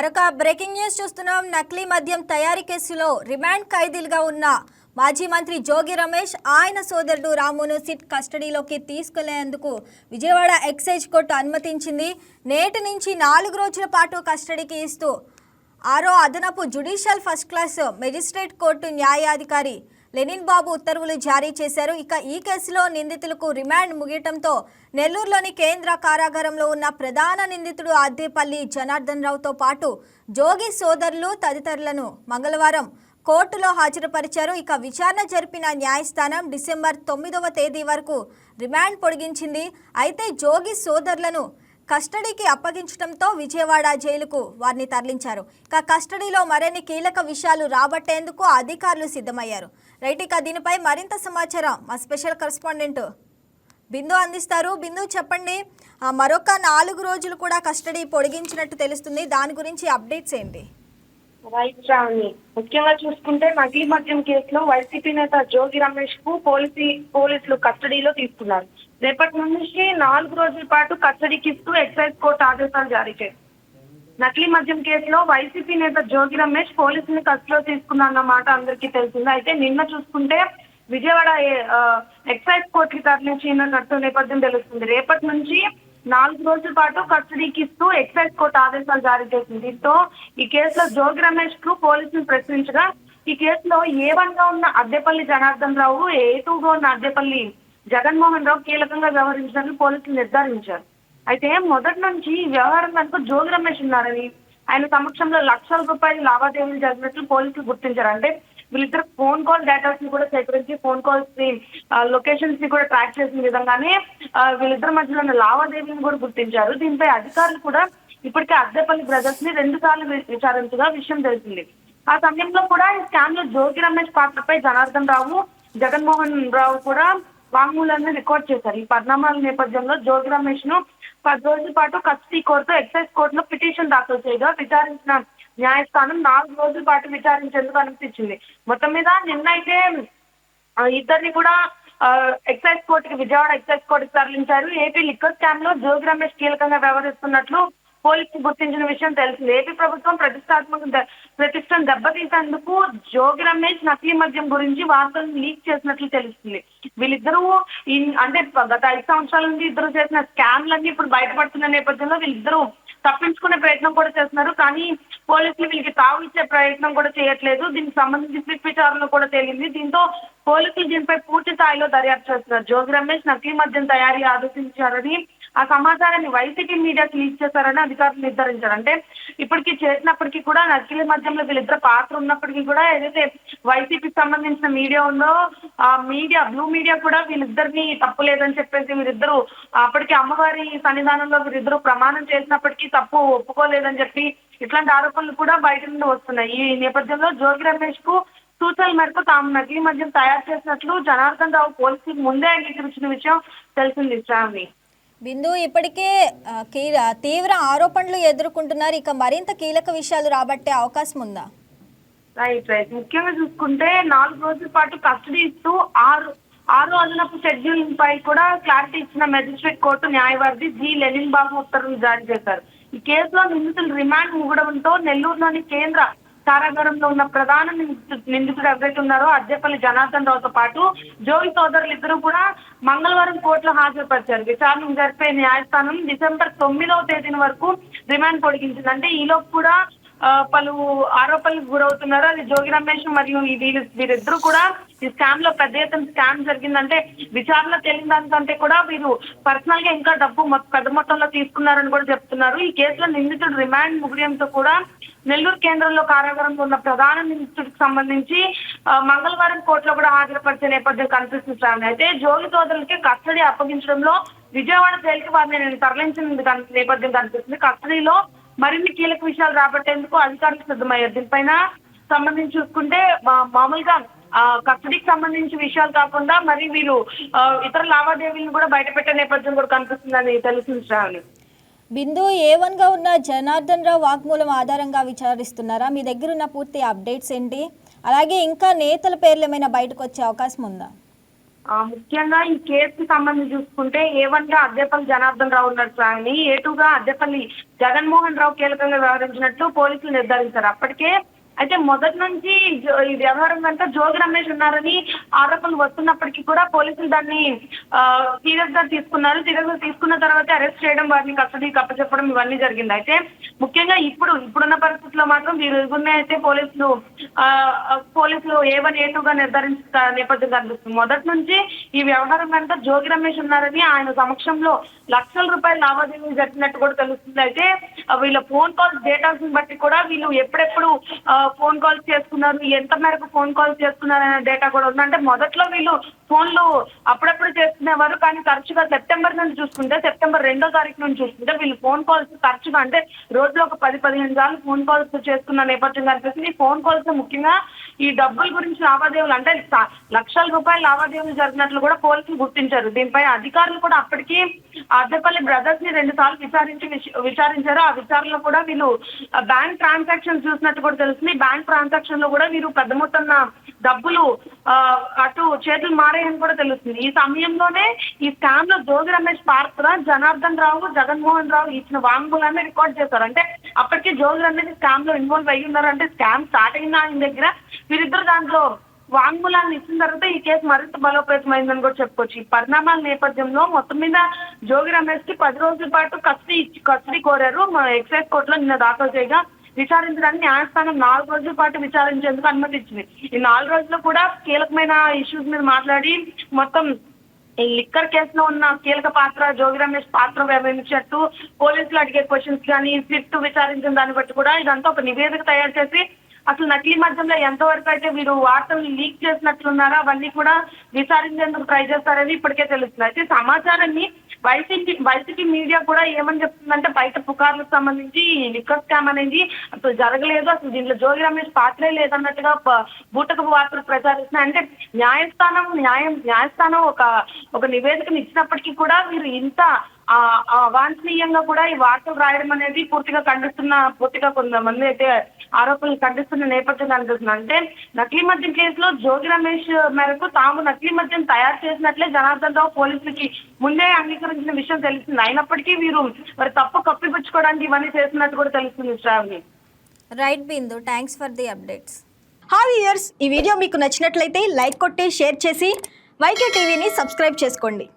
మరొక breaking news చూస్తున్నాం. నకిలీ మద్యం తయారీ కేసులో రిమాండ్ ఖైదీలుగా ఉన్న మాజీ మంత్రి జోగి రమేష్ ఆయన సోదరుడు రామును సిట్ కస్టడీలోకి తీసుకెళ్లేందుకు విజయవాడ ఎక్సైజ్ కోర్టు అనుమతించింది. నేటి నుంచి 4 రోజుల పాటు కస్టడీకి ఇస్తూ 6వ అదనపు judicial first class magistrate court న్యాయాధికారి లెనిన్ బాబు ఉత్తర్వులు జారీ చేశారు. ఇక ఈ కేసులో నిందితులకు రిమాండ్ ముగియటంతో నెల్లూరులోని కేంద్ర కారాగారంలో ఉన్న ప్రధాన నిందితుడు అద్దేపల్లి జనార్దన్ రావుతో పాటు జోగి సోదరులు తదితరులను మంగళవారం కోర్టులో హాజరుపరిచారు. ఇక విచారణ జరిపిన న్యాయస్థానం డిసెంబర్ 9వ తేదీ వరకు రిమాండ్ పొడిగించింది. అయితే జోగి సోదరులను కస్టడీకి అప్పగించడంతో విజయవాడ జైలుకు వారిని తరలించారు. ఇక కస్టడీలో మరిన్ని కీలక విషయాలు రాబట్టేందుకు అధికారులు సిద్ధమయ్యారు. రైట్, ఇక దీనిపై మరింత సమాచారం మా స్పెషల్ కరెస్పాండెంట్ బిందు అందిస్తారు. బిందు, చెప్పండి, మరొక 4 రోజులు కూడా కస్టడీ పొడిగించినట్టు తెలుస్తుంది. దాని గురించి అప్డేట్స్ ఏంటి? రైట్ శ్రావణి, ముఖ్యంగా చూసుకుంటే నకిలీ మద్యం కేసులో వైసీపీ నేత జోగి రమేష్ కు పోలీసులు కస్టడీలో తీసుకున్నారు. రేపటి నుంచి 4 రోజుల పాటు కస్టడీకి ఇస్తూ ఎక్సైజ్ కోర్టు ఆదేశాలు జారీ చేసింది. నకిలీ మద్యం కేసులో వైసీపీ నేత జోగి రమేష్ పోలీసుని కస్టడీలో తీసుకున్నారన్న మాట అందరికీ తెలిసింది. అయితే నిన్న చూసుకుంటే విజయవాడ ఎక్సైజ్ కోర్టుకి తరలించినట్టు నేపథ్యం తెలుస్తుంది. రేపటి నుంచి 4 రోజుల పాటు కస్టడీకి ఇస్తూ ఎక్సైజ్ కోర్టు ఆదేశాలు జారీ చేసింది. దీంతో ఈ కేసులో జోగి రమేష్ కు పోలీసులు ప్రశ్నించగా ఈ కేసులో A1 గా ఉన్న అద్దేపల్లి జనార్దన్ రావు, A2 గా ఉన్న అద్దేపల్లి జగన్మోహన్ రావు కీలకంగా వ్యవహరించినట్లు పోలీసులు నిర్ధారించారు. అయితే మొదటి నుంచి ఈ వ్యవహారం కనుక జోగి రమేష్ ఉన్నారని, ఆయన సమక్షంలో లక్షల రూపాయల లావాదేవీలు జరిగినట్లు పోలీసులు గుర్తించారు. అంటే వీళ్ళిద్దరు ఫోన్ కాల్ డేటాస్ ని కూడా సేకరించి ఫోన్ కాల్స్ ని లొకేషన్స్ ని కూడా ట్రాక్ చేసిన విధంగానే వీళ్ళిద్దరి మధ్యలో ఉన్న లావాదేవీలను కూడా గుర్తించారు. దీనిపై అధికారులు కూడా ఇప్పటికే అద్దేపల్లి బ్రదర్స్ ని 2 సార్లు విచారించగా విషయం తెలిసింది. ఆ సమయంలో కూడా ఈ స్కామ్ లో జోగి రమేష్ పాత్రపై జనార్దన్ రావు, జగన్మోహన్ రావు కూడా వాంగ్మూలాన్ని రికార్డ్ చేశారు. ఈ పరిణామాల నేపథ్యంలో జోగి రమేష్ ను 10 రోజుల పాటు కస్టడీ కోర్టు ఎక్సైజ్ కోర్టులో పిటిషన్ దాఖలు చేయగా విచారించిన న్యాయస్థానం 4 రోజుల పాటు విచారించేందుకు అనుమతించింది. మొత్తం మీద నిన్న అయితే ఇద్దరిని కూడా ఎక్సైజ్ కోర్టుకి విజయవాడ ఎక్సైజ్ కోర్టుకి తరలించారు. ఏపీ లిక్కర్ స్కామ్ లో జోగి రమేష్ కీలకంగా వ్యవహరిస్తున్నట్లు పోలీసులు గుర్తించిన విషయం తెలిసింది. ఏపీ ప్రభుత్వం ప్రతిష్టను దెబ్బతీసేందుకు జోగి రమేష్ నకిలీ మద్యం గురించి వార్తలను లీక్ చేసినట్లు తెలుస్తుంది. వీళ్ళిద్దరూ అంటే గత 5 సంవత్సరాల నుంచి ఇద్దరు చేసిన స్కామ్లన్నీ ఇప్పుడు బయటపడుతున్న నేపథ్యంలో వీళ్ళిద్దరూ తప్పించుకునే ప్రయత్నం కూడా చేస్తున్నారు. కానీ పోలీసులు వీళ్ళకి తావు ఇచ్చే ప్రయత్నం కూడా చేయట్లేదు. దీనికి సంబంధించి స్విఫ్ట్ విచారణ కూడా తేలింది. దీంతో పోలీసులు దీనిపై పూర్తి స్థాయిలో దర్యాప్తు చేస్తున్నారు. జోగి రమేష్ నకిలీ మద్యం తయారీ ఆదేశించారని, ఆ సమాచారాన్ని వైసీపీ మీడియాకి లీక్ చేశారని అధికారులు నిర్ధారించారు. అంటే ఇప్పటికీ చేసినప్పటికీ కూడా నకిలీ మద్యంలో వీళ్ళిద్దరు పాత్ర ఉన్నప్పటికీ కూడా ఏదైతే వైసీపీకి సంబంధించిన మీడియా ఉందో ఆ బ్లూ మీడియా కూడా వీళ్ళిద్దరిని తప్పు లేదని చెప్పేసి వీరిద్దరూ అప్పటికి అమ్మవారి సన్నిధానంలో వీరిద్దరూ ప్రమాణం చేసినప్పటికీ తప్పు ఒప్పుకోలేదని చెప్పి ఇట్లాంటి ఆరోపణలు కూడా బయట నుండి వస్తున్నాయి. ఈ నేపథ్యంలో జోగి రమేష్ కు సూచనల మేరకు తాము నకిలీ మద్యం తయారు చేసినట్లు జనార్దన్ రావు పోలీసులకు ముందే అంగీకరించిన విషయం తెలిసింది. శ్రావణి, బిందు, ఇప్పటికే తీవ్ర ఆరోపణలు ఎదుర్కొంటున్నారు. ఇక మరింత కీలక విషయాలు రాబట్టే అవకాశం ఉందా? రైట్. ముఖ్యంగా చూసుకుంటే 4 రోజుల పాటు కస్టడీ ఇస్తూ 6 అదనపు షెడ్యూల్ పై కూడా క్లారిటీ ఇచ్చిన మెజిస్ట్రేట్ కోర్టు న్యాయవాది జి లెనిన్ బాబు ఉత్తర్వులు జారీ చేశారు. ఈ కేసులో నిందితులు రిమాండ్ ముగడంతో నెల్లూరులోని కేంద్ర కారాగారంలో ఉన్న ప్రధాన నిందితుడు ఎవరైతే ఉన్నారో అద్దేపల్లి జనార్దన్ రావుతో పాటు జోగి సోదరులు ఇద్దరు కూడా మంగళవారం కోర్టులో హాజరుపరిచారు. విచారణ జరిపే న్యాయస్థానం డిసెంబర్ 9వ తేదీ వరకు రిమాండ్ పొడిగించింది. అంటే ఈలోపు కూడా పలు ఆరోపణలకు గురవుతున్నారు. అది జోగి రమేష్ మరియు వీరిద్దరూ కూడా ఈ స్కామ్ లో పెద్ద ఎత్తున స్కామ్ జరిగిందంటే విచారణ తేలిన దానికంటే కూడా వీరు పర్సనల్ గా ఇంకా డబ్బు పెద్ద మొత్తంలో తీసుకున్నారని కూడా చెప్తున్నారు. ఈ కేసులో నిందితుడు రిమాండ్ ముగియంతో కూడా నెల్లూరు కేంద్రంలో కారాగారంలో ఉన్న ప్రధాన నిందితుడికి సంబంధించి మంగళవారం కోర్టులో కూడా హాజరుపరిచే నేపథ్యం కనిపిస్తుంది. అయితే జోగి సోదరులకి కస్టడీ అప్పగించడంలో విజయవాడ జైలుకి వారిని తరలించిన నేపథ్యం కనిపిస్తుంది. కస్టడీలో మరిన్ని కీలక విషయాలు రాబట్టేందుకు అధికారులు సిద్ధమయ్యారు. దీనిపైన సంబంధించి చూసుకుంటే మామూలుగా కస్టడీకి సంబంధించి విషయాలు కాకుండా మరి వీరు ఇతర లావాదేవీలను కూడా బయటపెట్టే నేపథ్యం కూడా కనిపిస్తుందని తెలిసింది. బిందు, A1 గా ఉన్న జనార్దన్ రావు వాగ్మూలం ఆధారంగా విచారిస్తున్నారా? మీ దగ్గర ఉన్న పూర్తి అప్డేట్స్ ఏంటి? అలాగే ఇంకా నేతల పేర్లు ఏమైనా బయటకు వచ్చే అవకాశం ఉందా? ముఖ్యంగా ఈ కేసుకి సంబంధించి చూసుకుంటే A1 గా అద్దెపల్లి జనార్దన్ రావు ఉన్నారు శ్రావణి, A2 గా అద్దెపల్లి జగన్మోహన్ రావు కీలకంగా వ్యవహరించినట్లు పోలీసులు నిర్ధారించారు. అప్పటికే అయితే మొదటి నుంచి ఈ వ్యవహారం అంతా జోగి రమేష్ ఉన్నారని ఆరోపణలు వస్తున్నప్పటికీ కూడా పోలీసులు దాన్ని సీరియస్ గా తీసుకున్నారు. సీరియస్ గా తీసుకున్న తర్వాత అరెస్ట్ చేయడం, వారిని కస్టడీకి అప్పచెప్పడం ఇవన్నీ జరిగింది. అయితే ముఖ్యంగా ఇప్పుడున్న పరిస్థితుల్లో మాత్రం వీరిని అయితే పోలీసులు A1 A2 గా నిర్ధారించిన నేపథ్యం కనిపిస్తుంది. మొదటి నుంచి ఈ వ్యవహారం అంతా జోగి రమేష్ ఉన్నారని ఆయన సమక్షంలో లక్షల రూపాయల లావాదేవీలు జరిగినట్టు కూడా తెలుస్తుంది. అయితే వీళ్ళ ఫోన్ కాల్స్ డేటాస్ బట్టి కూడా వీళ్ళు ఎప్పుడెప్పుడు ఫోన్ కాల్స్ చేసుకున్నారు, ఎంత మేరకు ఫోన్ కాల్స్ చేసుకున్నారు అనే డేటా కూడా ఉంది. అంటే మొదట్లో వీళ్ళు ఫోన్లు అప్పుడప్పుడు చేసుకునేవారు, కానీ తరచుగా సెప్టెంబర్ నుంచి చూసుకుంటే, సెప్టెంబర్ 2వ తారీఖు నుంచి చూసుకుంటే వీళ్ళు ఫోన్ కాల్స్ తరచుగా అంటే రోజులో ఒక 10-15 సార్లు ఫోన్ కాల్స్ చేసుకున్న నేపథ్యం కనిపిస్తుంది. ఈ ఫోన్ కాల్స్ ముఖ్యంగా ఈ డబ్బుల గురించి లావాదేవీలు అంటే లక్షల రూపాయల లావాదేవీలు జరిగినట్లు కూడా పోలీసులు గుర్తించారు. దీనిపై అధికారులు కూడా అప్పటికి అద్దెపల్లి బ్రదర్స్ ని 2 సార్లు విచారించారు. ఆ విచారణలో కూడా వీళ్ళు బ్యాంక్ ట్రాన్సాక్షన్స్ చూసినట్టు కూడా తెలుస్తుంది. బ్యాంక్ ట్రాన్సాక్షన్ లో కూడా వీరు పెద్ద మొత్తంలో డబ్బులు అటు చేతులు మారాయని కూడా తెలుస్తుంది. ఈ సమయంలోనే ఈ స్కామ్ లో జోగి రమేష్ పాత్ర జనార్దన్ రావు, జగన్మోహన్ రావు ఇచ్చిన వాంగ్మూలాన్ని రికార్డ్ చేశారు. అంటే అప్పటికే జోగి రమేష్ స్కామ్ లో ఇన్వాల్వ్ అయ్యి ఉన్నారు. అంటే స్కామ్ స్టార్ట్ అయిన ఆయన దగ్గర వీరిద్దరు దాంట్లో వాంగ్మూలాన్ని ఇచ్చిన తర్వాత ఈ కేసు మరింత బలోపేతమైందని కూడా చెప్పుకోవచ్చు. ఈ పరిణామాల నేపథ్యంలో మొత్తం మీద జోగి రమేష్ కి 10 రోజుల పాటు కస్టడీ కోరారు. ఎక్సైజ్ కోర్టులో నిన్న దాఖలు చేయగా విచారించడానికి న్యాయస్థానం 4 రోజుల పాటు విచారించేందుకు అనుమతి ఇచ్చింది. ఈ 4 రోజుల్లో కూడా కీలకమైన ఇష్యూస్ మీద మాట్లాడి మొత్తం ఈ లిక్కర్ కేసులో ఉన్న కీలక పాత్ర జోగి రమేష్ పాత్ర వ్యవహరించినట్టు పోలీసులు అడిగే క్వశ్చన్స్ కానీ సిట్ విచారించిన దాన్ని బట్టి కూడా ఇదంతా ఒక నివేదిక తయారు చేసి అసలు నకిలీ మద్యంలో ఎంతవరకు అయితే వీరు వార్తలు లీక్ చేసినట్లున్నారో అవన్నీ కూడా విచారించేందుకు ట్రై చేస్తారని ఇప్పటికే తెలుస్తుంది. అయితే సమాచారాన్ని వైసీపీ మీడియా కూడా ఏమని చెప్తుందంటే బయట పుకార్లకు సంబంధించి లిక్కర్ స్కామ్ అనేది అసలు జరగలేదు, అసలు దీంట్లో జోగి రమేష్ పాత్రే లేదన్నట్టుగా బూటకపు వార్తలు ప్రచారిస్తున్నాయి. అంటే న్యాయస్థానం ఒక నివేదికను ఇచ్చినప్పటికీ కూడా వీరు ఇంత అవాంఛనీయంగా కూడా ఈ వార్తలు రాయడం అనేది పూర్తిగా కొంతమంది అయితే ఆరోపణలు ఖండిస్తున్న నేపథ్యం కనిపిస్తుంది. అంటే నకిలీ మద్యం కేసులో జోగి రమేష్ మేరకు తాము నకిలీ మద్యం తయారు చేసినట్లే జనార్దన్ రావు పోలీసులకి ముందే అంగీకరించిన విషయం తెలుస్తుంది. అయినప్పటికీ వీరు మరి తప్పు కప్పిపుచ్చుకోవడానికి ఇవన్నీ చేస్తున్నట్టు కూడా తెలుస్తుంది. Sravani. Right Bindu, thanks for the updates. Hi viewers, ఈ వీడియో మీకు నచ్చినట్లయితే లైక్ కొట్టి షేర్ చేసి వైకే టీవీని సబ్స్క్రైబ్ చేసుకోండి.